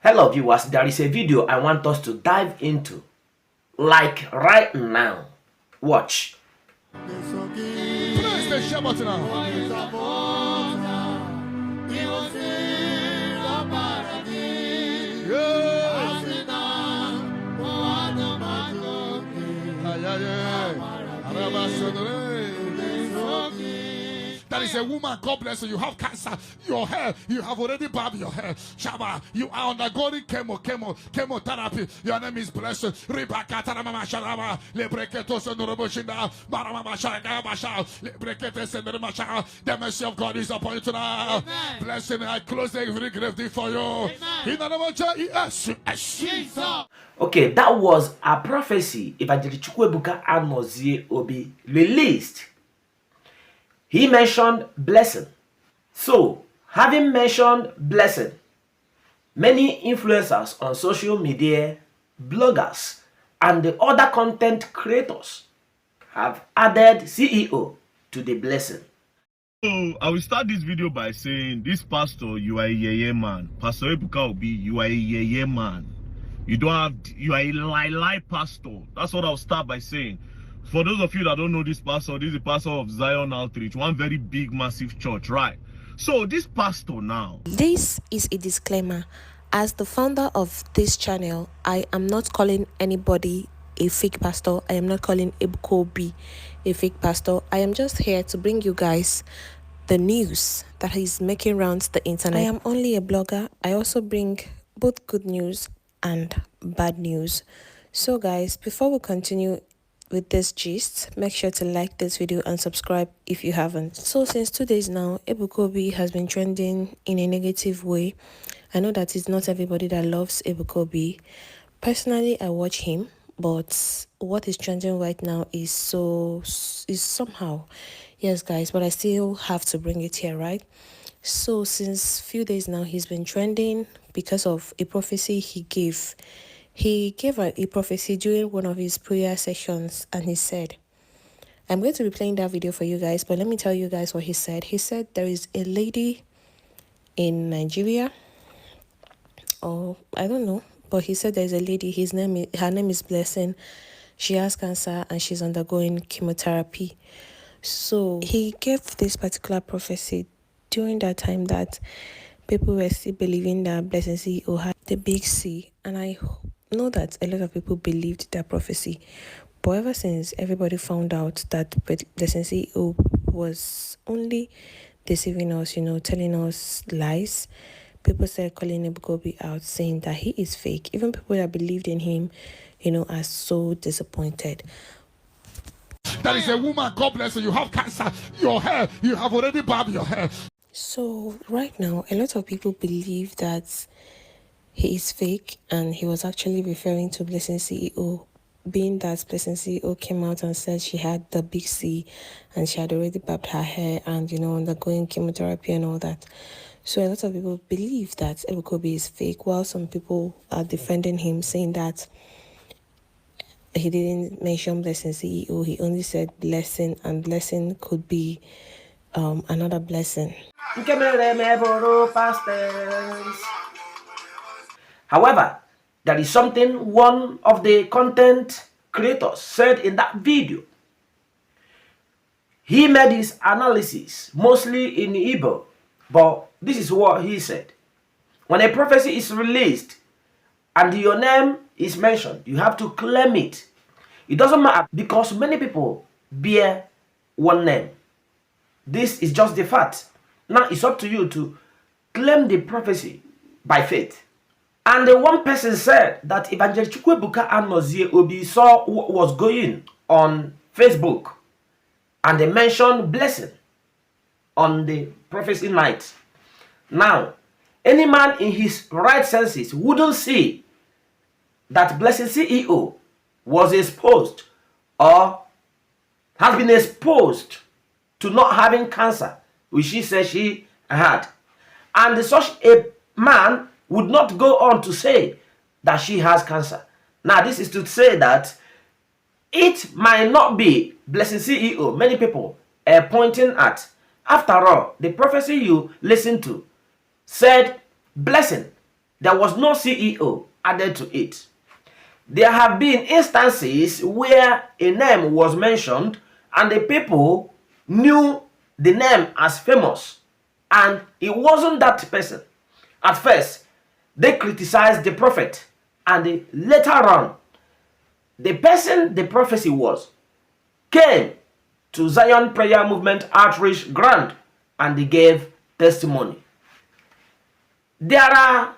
Hello viewers, there is a video I want us to dive into, like right now. Watch. That is a woman, God bless you. You have cancer. Your hair, you have already barbed your hair. Shama, you are undergoing chemotherapy. Your name is blessed. Rebecca Taramama Sharama, Lebreketos and Roboshinda, Maramama Shagabasha, Lebreketes and Remasha. The mercy of God is upon you now. Blessing, I close every grave for you. In the name of Jesus. Okay, that was a prophecy Evangelist Ebuka and Obi released. He mentioned blessing. So, having mentioned blessing, many influencers on social media, bloggers, and the other content creators have added CEO to the blessing. So, I will start this video by saying, this pastor, you are a Yeye man. Pastor Ebuka will be, you are a Yeye man. You don't have, you are a lie pastor. That's what I'll start by saying. For those of you that don't know this pastor, this is the pastor of Zion Outreach, one very big, massive church, right? So this pastor now. This is a disclaimer. As the founder of this channel, I am not calling anybody a fake pastor. I am not calling Ebuka a fake pastor. I am just here to bring you guys the news that is making rounds the internet. I am only a blogger. I also bring both good news and bad news. So guys, before we continue with this gist, make sure to like this video and subscribe if you haven't. So since 2 days now, Ebuka has been trending in a negative way. I know that it's not everybody that loves Ebuka. Personally, I watch him, but what is trending right now is somehow, yes guys, but I still have to bring it here, right? So since few days now, he's been trending because of a prophecy he gave. He gave a prophecy during one of his prayer sessions, and he said, I'm going to be playing that video for you guys, but let me tell you guys what he said. He said there is a lady in Nigeria, or I don't know, but he said there's a lady, her name is Blessing. She has cancer and she's undergoing chemotherapy. So he gave this particular prophecy during that time that people were still believing that Blessing CEO had the big C, and I know that a lot of people believed that prophecy, but ever since everybody found out that Blessing CEO was only deceiving us, telling us lies, people started calling Ebuka out, saying that he is fake. Even people that believed in him, are so disappointed. That is a woman, God bless you. You have cancer. Your hair, you have already barbed your hair. So right now, a lot of people believe that he is fake, and he was actually referring to Blessing CEO, being that Blessing CEO came out and said she had the big C and she had already barbed her hair and, undergoing chemotherapy and all that. So a lot of people believe that Ebuka is fake, while some people are defending him, saying that he didn't mention Blessing CEO. He only said blessing, and blessing could be another blessing. However, there is something one of the content creators said in that video. He made his analysis mostly in Igbo, but this is what he said. When a prophecy is released and your name is mentioned, you have to claim it. It doesn't matter, because many people bear one name. This is just the fact. Now it's up to you to claim the prophecy by faith. And the one person said that Evangelist Ebuka and Obi saw what was going on Facebook, and they mentioned blessing on the prophecy night. Now, any man in his right senses wouldn't see that Blessing CEO was exposed or has been exposed to not having cancer, which she said she had. And such a man would not go on to say that she has cancer. Now, this is to say that it might not be Blessing CEO many people are pointing at. After all, the prophecy you listened to said Blessing. There was no CEO added to it. There have been instances where a name was mentioned and the people knew the name as famous, and it wasn't that person. At first, they criticized the prophet, and later on, the person the prophecy was came to Zion Prayer Movement Outreach Grant and they gave testimony. There are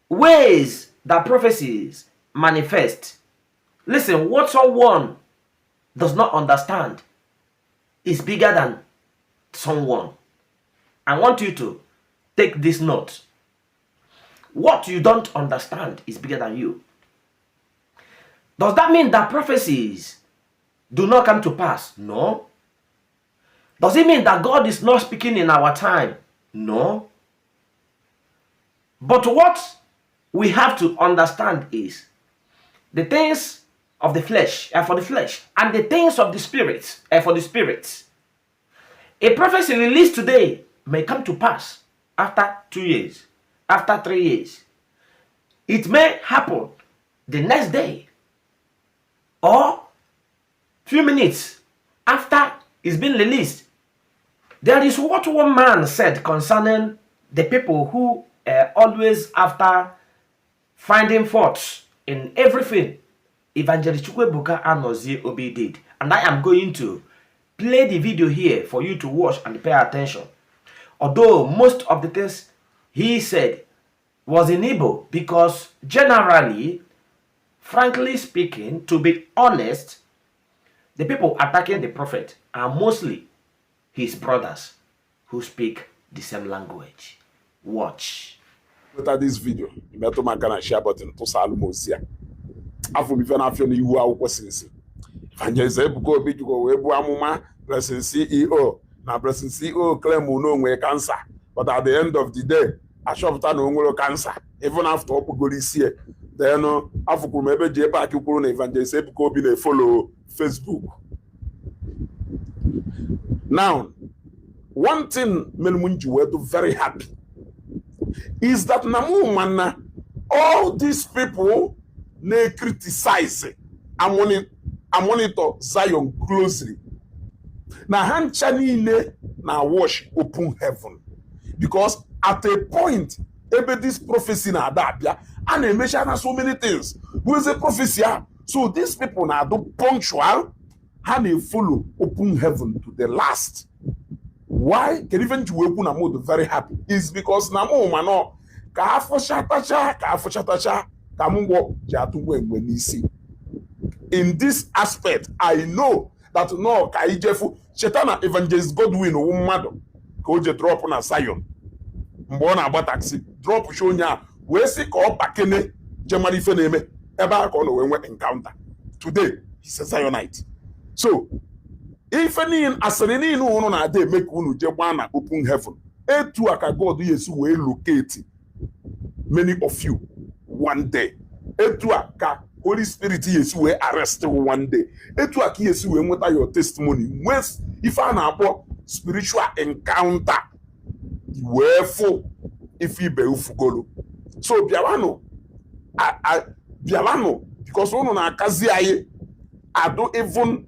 ways that prophecies manifest. Listen, what someone does not understand is bigger than someone. I want you to take this note. What you don't understand is bigger than you. Does that mean that prophecies do not come to pass? No. Does it mean that God is not speaking in our time? No. But what we have to understand is the things of the flesh are for the flesh, and the things of the spirit are for the spirits. A prophecy released today may come to pass after 2 years, after 3 years. It may happen the next day or few minutes after it's been released. There is what one man said concerning the people who are always after finding faults in everything Evangelist Ebuka and Obi did. And I am going to play the video here for you to watch and pay attention. Although most of the things he said was in Igbo, because generally, frankly speaking, to be honest, the people attacking the prophet are mostly his brothers who speak the same language. Watch. After this video, you better make a share button to Salmosia. After we finish on you are questions. Evangelist Ebuka be to go Ebu Amuma, Blessing CEO. Now Blessing CEO claim we know we cancer, but at the end of the day, a shop time no cancer. Even after up go this year, then after we maybe J back you go Evangelist Ebuka be follow Facebook. Now, one thing Melmunju were very happy is that Namumana, all these people they criticize and monitor Zion closely. Now Hanchani now watch open heaven. Because at a point, every this prophecy na adabia and they mention so many things. Who is a prophecy? So these people now do punctual and they follow open heaven to the last. Why? Can even to open a mode very happy? Is because Namo Mano Kafo Shatacha Kamungo Jatuwe when you see. In this aspect, I know that no Kaijefu Shetana Evangelist Godwin or Mado Koje drop on a Zion. Mbona about taxi drop Shonya we see call Pakene Germany Feneme ever kono when we encounter. Today he's a Zionite. So if any asenini no na dey make unu je gwana open heaven. Etu aka God Yesu we locate many of you one day. Etu aka Holy Spirit Yesu we arrest you one day. Etu aka Yesu we nweta your testimony. Once if an abo spiritual encounter wherefore if you be ufugolo. So biawano biawano because unu na akazi aye I don't even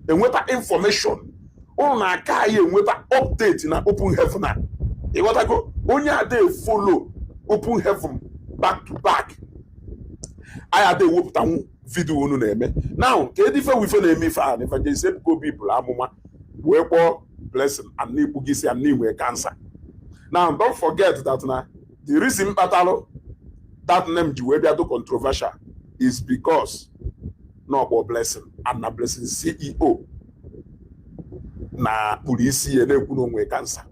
and with that information, on a car with that update in an open heaven. You want to go only a day follow open heaven back to back. I had a whoop down video on name. Now, can you with a name fan if I just say go people, Amuma, wherefore blessing and Nibugisi and Niwe cancer. Now, don't forget that now the reason battle that name Juwebia controversial is because no about blessing and na blessing CEO na police and cancer.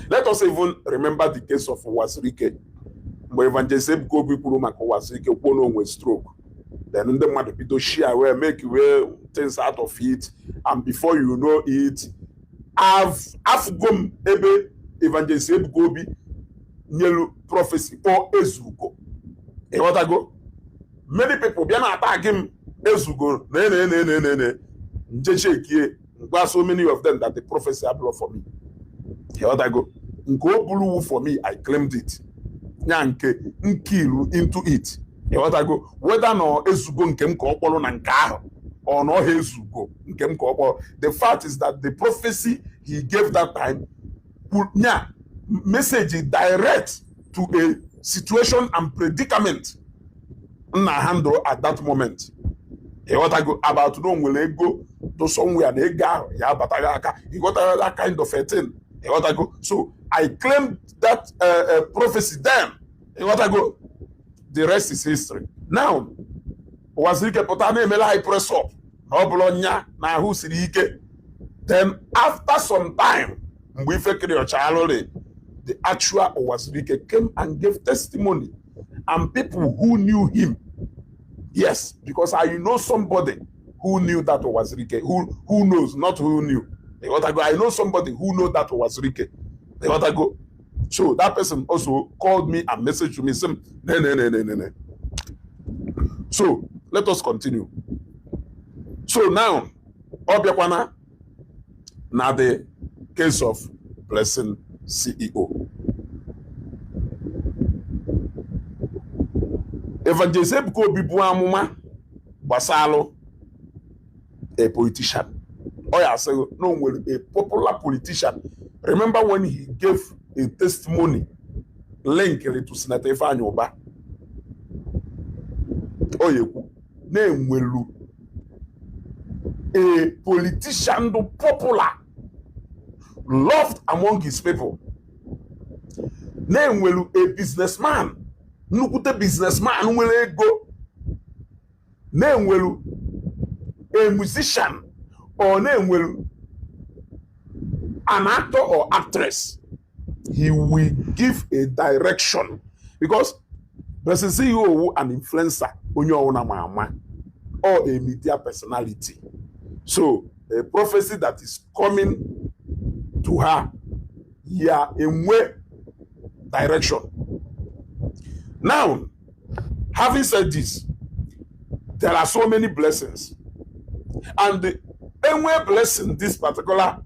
Let us even remember the case of Wasrike. When Evangelist Ebuka Bikuru Wasrike won with stroke. Then the mother people share where make you things out of it, and before you know it, I've gone ebe Evangelist Ebuka nyelu prophecy or ezugo. What I go? Many people be na attack him ezugo. So many of them that the prophecy are blood for me. What I go? Nko bulu for me, I claimed it. Nyanke nkilu into it. What I go? Whether no ezugo nkem ko okpolo na nka or no ezugo nkem ko okpolo. The fact is that the prophecy he gave that time put message direct to a situation and predicament na handle at that moment. What I go about no will go to somewhere they go ya batagaka. He got that kind of a thing. What I go. So I claimed that prophecy then. What I go. The rest is history. Now, was Rike Potane Mela press up. Oblonya na who Sirike. Then after some time, we fake your child, the actual Owazirike came and gave testimony. And people who knew him, yes, because I know somebody who knew that Owazirike, who knows, not who knew. I know somebody who knows that Owazirike. So that person also called me and messaged to me saying, no. So let us continue. So now, Obiakwana, now the case of Blessing CEO. Evangelist Ebuka Obibuamuma Basalo, a politician. Oh yeah, so no, a popular politician. Remember when he gave a testimony linked to Senator Ifeanyi Oba? Oh yeah, name will a politician popular, loved among his people. Name will a businessman. Nukute businessman will go. Name will a musician, or name will an actor or actress. He will give a direction because there's a CEO, an influencer, or a media personality. So a prophecy that is coming to her, in way direction. Now, having said this, there are so many blessings, and the anyway blessing this particular,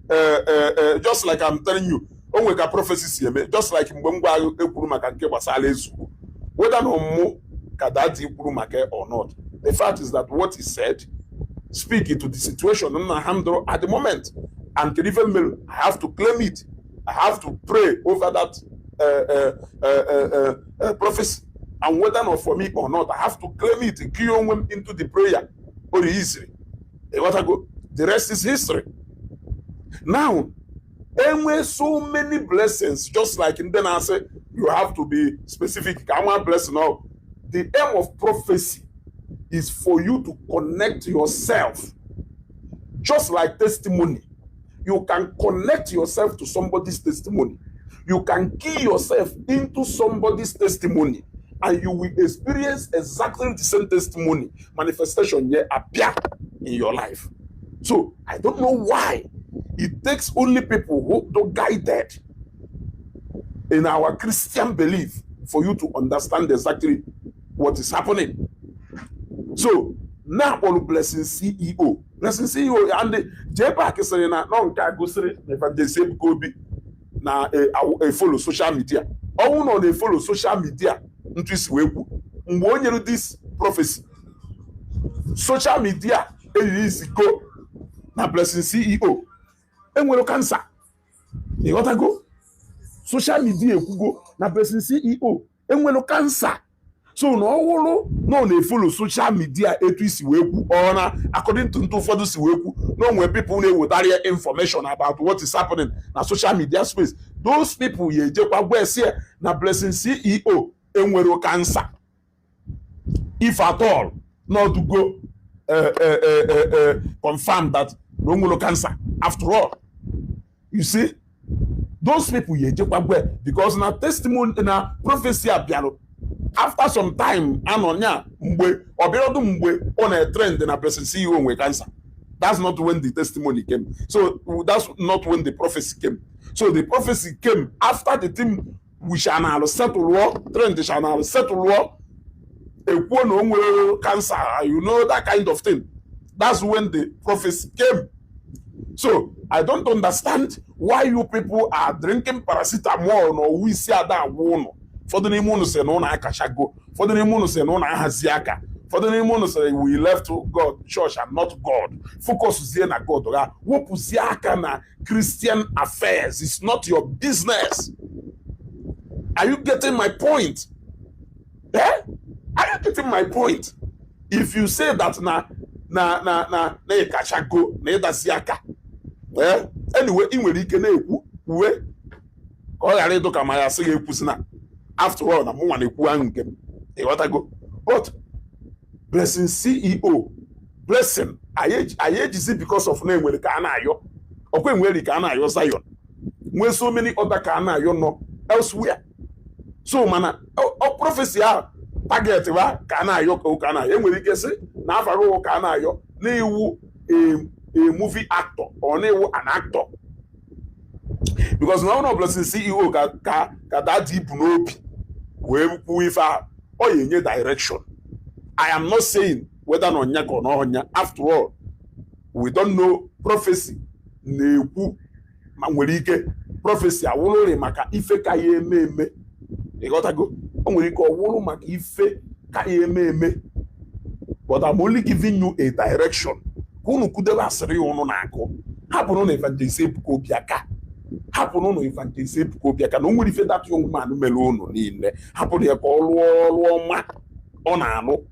just like I'm telling you, onweka prophecy just like mbengwa ekwuru maka nke gbasala ezu, whether no mo kadati ekwuru maka or not. The fact is that what he said, speak it to the situation at the moment, and can even I have to claim it. I have to pray over that prophecy, and whether not for me or not, I have to claim it, into the prayer or the history. What I go, the rest is history. Now, anyway, so many blessings, just like in then I say, you have to be specific. I want blessing now. The aim of prophecy is for you to connect yourself, just like testimony. You can connect yourself to somebody's testimony. You can key yourself into somebody's testimony, and you will experience exactly the same testimony manifestation here appear in your life. So I don't know why it takes only people who are guided in our Christian belief for you to understand exactly what is happening. So now, all Blessing CEO, and the J-Pack is saying that no, Evangelist Ebuka na a follow social media. All no, they follow social media. This prophecy, social media is go na Blessing CEO. And when you cancer, you got to go. Social media go na Blessing CEO. And when you cancer. So no they follow social media according to for this no when people with area information about what is happening na social media space. Those people na Blessing CEO enwero cancer. If at all, not to go confirm that no cancer. After all, you see, those people because na testimony na prophecy abiano. After some time, Anonya mgbe obirodu mgbe on a trend in a Blessing CEO with cancer. That's not when the testimony came. So that's not when the prophecy came. So the prophecy came after the thing we shall now settle law, trend shall now settle law, a cancer, you know, that kind of thing. That's when the prophecy came. So I don't understand why you people are drinking paracetamol or we see that one. For the name say no na akashago. For the name say no na haziaka. For the name say we left to God, church and not God. Focus on God. Wopuziaka na Christian affairs. It's not your business. Are you getting my point? Eh? Are you getting my point? If you say that na kashago na edasiaka. Eh? Anyway, in where you can we all are to come I say after all, I'm one what I go. But blessing CEO, blessing I is it because of name where the canayo, or when where the canayo Zion. When so many other canayo no elsewhere. So man, prophecy target canayo canayo, when you get it, now for canayo, a movie actor or an actor. Because now no blessing CEO ka that deep no with or direction. I am not saying whether no nyaka or no nya. After all, we don't know prophecy. Neku manwerike prophecy awolo maka ife ka ye meme. You got to go. Onwerike awolo maka ife ka ye meme. But I'm only giving you a direction. Kunu kudeba asiri ono na ako. Happen on evangelist Ebuka biaka. Happen on evangelist Ebuka biaka. No nwere ife that young man melono ni nne. Happen ya ko lo ma. Ona ano.